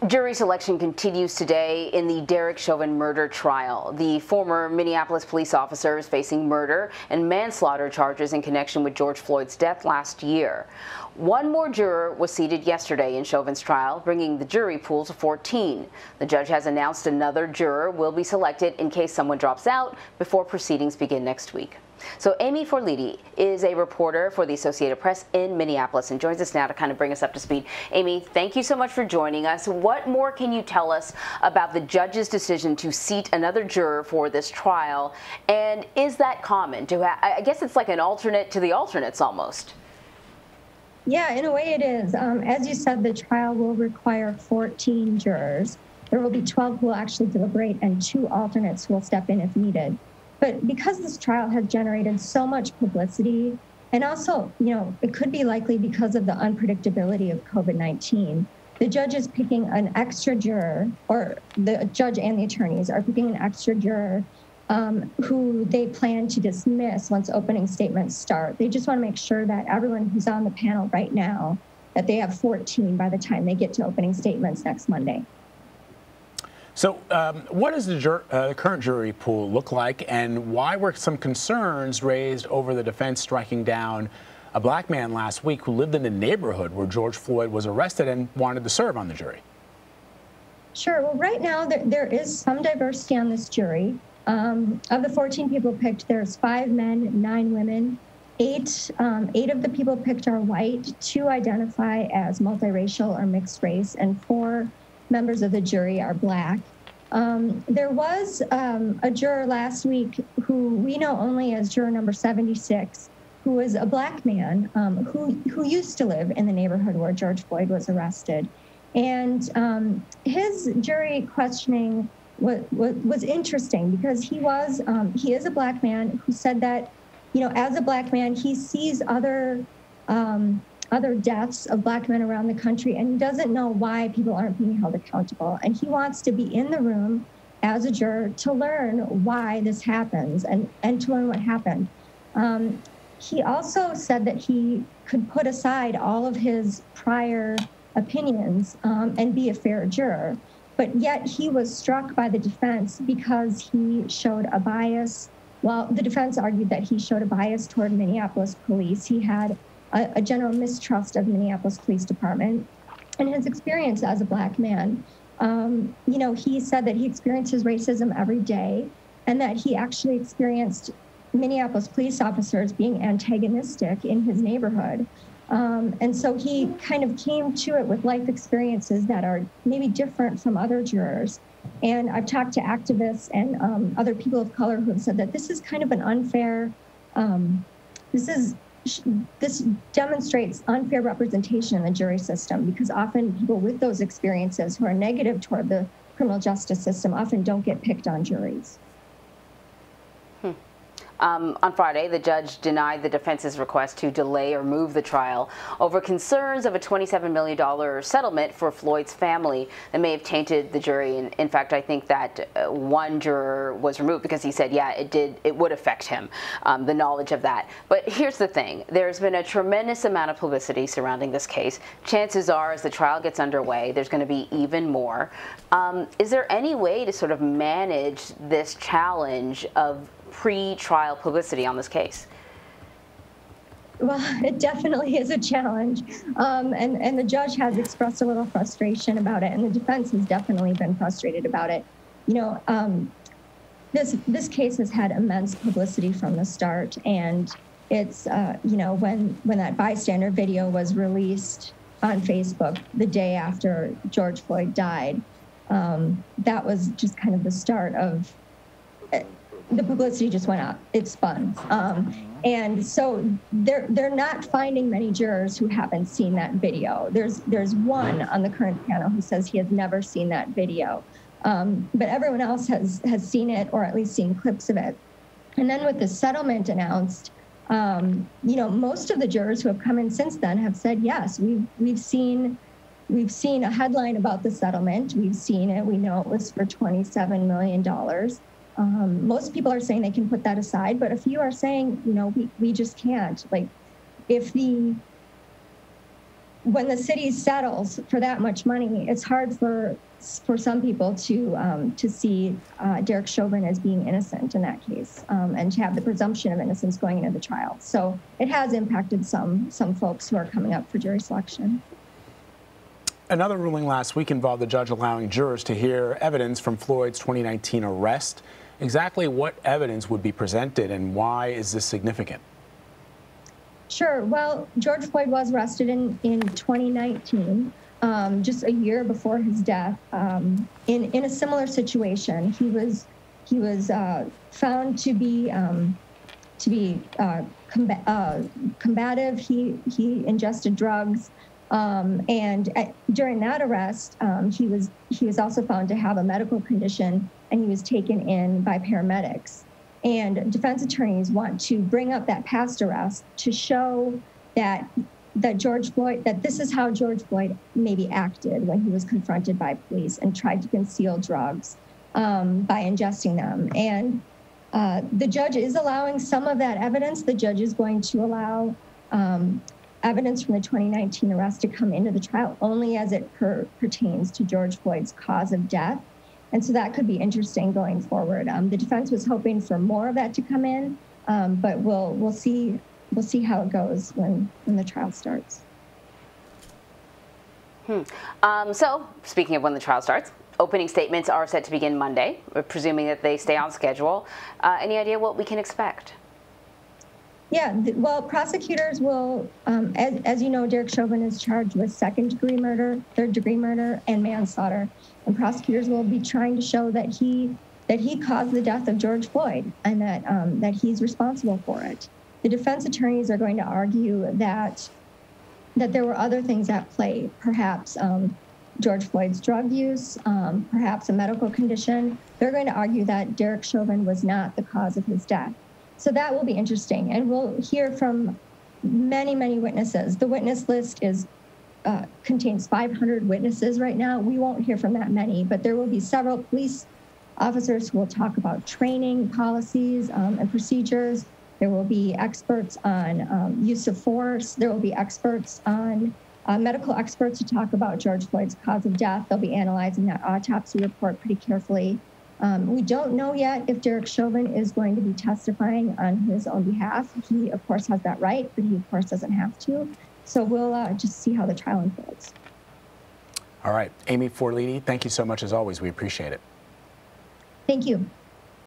Jury selection continues today in the Derek Chauvin murder trial. The former Minneapolis police officer is facing murder and manslaughter charges in connection with George Floyd's death last year. One more juror was seated yesterday in Chauvin's trial, bringing the jury pool to 14. The judge has announced another juror will be selected in case someone drops out before proceedings begin next week. So Amy Forliti is a reporter for the Associated Press in Minneapolis and joins us now to kind of bring us up to speed. Amy, thank you so much for joining us. What more can you tell us about the judge's decision to seat another juror for this trial? And is that common? I guess it's like an alternate to the alternates almost. Yeah, in a way it is. As you said, the trial will require 14 jurors. There will be 12 who will actually deliberate and 2 alternates who will step in if needed. But because this trial has generated so much publicity, and also, it could be likely because of the unpredictability of COVID-19, the judge is picking an extra juror, or the judge and the attorneys are picking an extra juror who they plan to dismiss once opening statements start. They just want to make sure that everyone who's on the panel right now, that they have 14 by the time they get to opening statements next Monday. So what does the current jury pool look like, and why were some concerns raised over the defense striking down a black man last week who lived in the neighborhood where George Floyd was arrested and wanted to serve on the jury? Sure. Well, right now there is some diversity on this jury. Of the 14 people picked, there's 5 men, 9 women. 8 of the people picked are white, 2 identify as multiracial or mixed race, and 4 members of the jury are black. There was a juror last week who we know only as juror number 76, who was a black man who used to live in the neighborhood where George Floyd was arrested. And his jury questioning was interesting because he is a black man who said that, as a black man, he sees other deaths of black men around the country, and he doesn't know why people aren't being held accountable. And he wants to be in the room as a juror to learn why this happens and to learn what happened. He also said that he could put aside all of his prior opinions and be a fair juror. But yet he was struck by the defense because he showed a bias. Well, the defense argued that he showed a bias toward Minneapolis police. He had a general mistrust of the Minneapolis Police Department and his experience as a black man. He said that he experiences racism every day and that he actually experienced Minneapolis police officers being antagonistic in his neighborhood. And so he kind of came to it with life experiences that are maybe different from other jurors. And I've talked to activists and other people of color who have said that this is kind of an unfair, this demonstrates unfair representation in the jury system because often people with those experiences who are negative toward the criminal justice system often don't get picked on juries. On Friday, the judge denied the defense's request to delay or move the trial over concerns of a $27 million settlement for Floyd's family that may have tainted the jury. And in fact, I think that one juror was removed because he said, yeah, it would affect him, the knowledge of that. But here's the thing. There's been a tremendous amount of publicity surrounding this case. Chances are, as the trial gets underway, there's going to be even more. Is there any way to sort of manage this challenge of pre-trial publicity on this case? Well, it definitely is a challenge. And the judge has expressed a little frustration about it, and the defense has definitely been frustrated about it. This case has had immense publicity from the start, and it's, when that bystander video was released on Facebook the day after George Floyd died, that was just kind of the start of the publicity just went up. It spun. And so they're not finding many jurors who haven't seen that video. There's one on the current panel who says he has never seen that video. But everyone else has seen it or at least seen clips of it. And then with the settlement announced, most of the jurors who have come in since then have said, yes, we've seen a headline about the settlement. We've seen it. We know it was for $27 million. Most people are saying they can put that aside, but a few are saying, we just can't. Like, if the when the city settles for that much money, it's hard for some people to see Derek Chauvin as being innocent in that case, and to have the presumption of innocence going into the trial. So it has impacted some folks who are coming up for jury selection. Another ruling last week involved the judge allowing jurors to hear evidence from Floyd's 2019 arrest. Exactly what evidence would be presented, and why is this significant? Sure. Well, George Floyd was arrested in 2019, just a year before his death. In a similar situation, he was found to be combative. He ingested drugs, and during that arrest, he was also found to have a medical condition, and he was taken in by paramedics. And defense attorneys want to bring up that past arrest to show that George Floyd, that this is how George Floyd maybe acted when he was confronted by police and tried to conceal drugs by ingesting them. And the judge is allowing some of that evidence. The judge is going to allow evidence from the 2019 arrest to come into the trial only as it pertains to George Floyd's cause of death. And so that could be interesting going forward. The defense was hoping for more of that to come in, but we'll see how it goes when the trial starts. So, speaking of when the trial starts, opening statements are set to begin Monday, presuming that they stay on schedule. Any idea what we can expect? Yeah, well, prosecutors will, as you know, Derek Chauvin is charged with second-degree murder, third-degree murder, and manslaughter. And prosecutors will be trying to show that he caused the death of George Floyd and that he's responsible for it. The defense attorneys are going to argue that there were other things at play, perhaps George Floyd's drug use, perhaps a medical condition. They're going to argue that Derek Chauvin was not the cause of his death. So that will be interesting, and we'll hear from many, many witnesses. The witness list contains 500 witnesses right now. We won't hear from that many, but there will be several police officers who will talk about training policies and procedures. There will be experts on use of force. There will be experts on medical experts to talk about George Floyd's cause of death. They'll be analyzing that autopsy report pretty carefully. We don't know yet if Derek Chauvin is going to be testifying on his own behalf. He, of course, has that right, but he, of course, doesn't have to. So we'll just see how the trial unfolds. All right. Amy Forliti, thank you so much as always. We appreciate it. Thank you.